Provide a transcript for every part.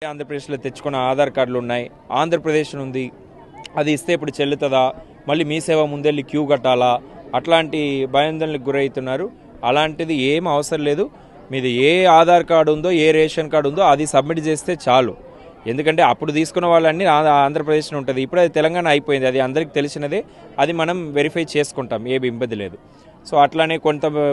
ఆంధ్రప్రదేశ్లో తెచ్చుకున్న ఆధార్ కార్డులు ఉన్నాయి, ఆంధ్రప్రదేశ్ ఉంది, అది ఇస్తే ఇప్పుడు చెల్లుతుందా, మళ్ళీ మీ సేవ ముందెళ్ళి క్యూ కట్టాలా, అట్లాంటి భయాందోళనకు గురవుతున్నారు. అలాంటిది ఏం అవసరం లేదు. మీది ఏ ఆధార్ కార్డు ఉందో, ఏ రేషన్ కార్డు ఉందో అది సబ్మిట్ చేస్తే చాలు. ఎందుకంటే అప్పుడు తీసుకున్న వాళ్ళన్నీ ఆంధ్రప్రదేశ్ ఉంటుంది, ఇప్పుడు అది తెలంగాణ అయిపోయింది, అది అందరికీ తెలిసినదే. అది మనం వెరిఫై చేసుకుంటాం, ఏమి ఇబ్బంది లేదు. సో అట్లానే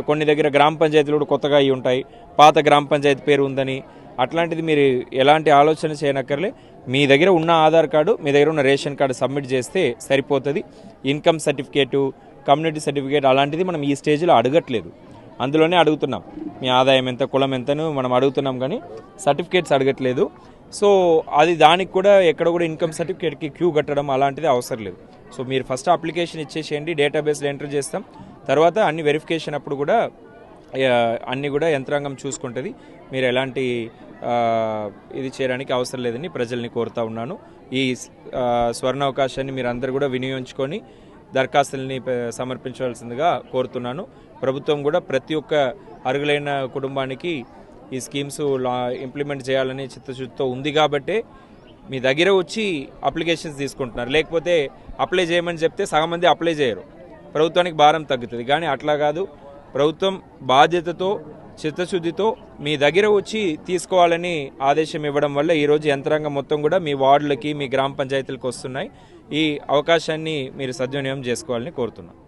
కొన్ని దగ్గర గ్రామ పంచాయతీలు కూడా కొత్తగా అయి ఉంటాయి, పాత గ్రామ పంచాయతీ పేరు ఉందని. అట్లాంటిది మీరు ఎలాంటి ఆలోచన చేయనక్కర్లే. మీ దగ్గర ఉన్న ఆధార్ కార్డు, మీ దగ్గర ఉన్న రేషన్ కార్డు సబ్మిట్ చేస్తే సరిపోతుంది. ఇన్కమ్ సర్టిఫికేటు, కమ్యూనిటీ సర్టిఫికేట్ అలాంటిది మనం ఈ స్టేజ్లో అడగట్లేదు, అందులోనే అడుగుతున్నాం. మీ ఆదాయం ఎంత, కులం ఎంతను మనం అడుగుతున్నాం, కానీ సర్టిఫికేట్స్ అడగట్లేదు. సో అది దానికి కూడా ఎక్కడ కూడా ఇన్కమ్ సర్టిఫికేట్కి క్యూ కట్టడం అలాంటిది అవసరం లేదు. సో మీరు ఫస్ట్ అప్లికేషన్ ఇచ్చేసేయండి, డేటాబేస్లో ఎంటర్ చేస్తాం. తర్వాత అన్ని వెరిఫికేషన్ అప్పుడు కూడా అన్నీ కూడా యంత్రాంగం చూసుకుంటుంది. మీరు ఎలాంటి ఇది చేయడానికి అవసరం లేదని ప్రజల్ని కోరుతా ఉన్నాను. ఈ స్వర్ణ అవకాశాన్ని మీరు అందరూ కూడా వినియోగించుకొని దరఖాస్తుల్ని సమర్పించవలసిందిగా కోరుతున్నాను. ప్రభుత్వం కూడా ప్రతి ఒక్క అర్హులైన కుటుంబానికి ఈ స్కీమ్స్ ఇంప్లిమెంట్ చేయాలని చిత్తశుద్ధితో ఉంది కాబట్టే మీ దగ్గర వచ్చి అప్లికేషన్స్ తీసుకుంటున్నారు. లేకపోతే అప్లై చేయమని చెప్తే సగం మంది అప్లై చేయరు, ప్రభుత్వానికి భారం తగ్గుతుంది. కానీ అట్లా కాదు, ప్రభుత్వం బాధ్యతతో చిత్తశుద్ధితో మీ దగ్గర వచ్చి తీసుకోవాలని ఆదేశం ఇవ్వడం వల్ల ఈరోజు యంత్రాంగం మొత్తం కూడా మీ వార్డులకి, మీ గ్రామ పంచాయతీలకు వస్తున్నాయి. ఈ అవకాశాన్ని మీరు సద్వినియోగం చేసుకోవాలని కోరుతున్నాను.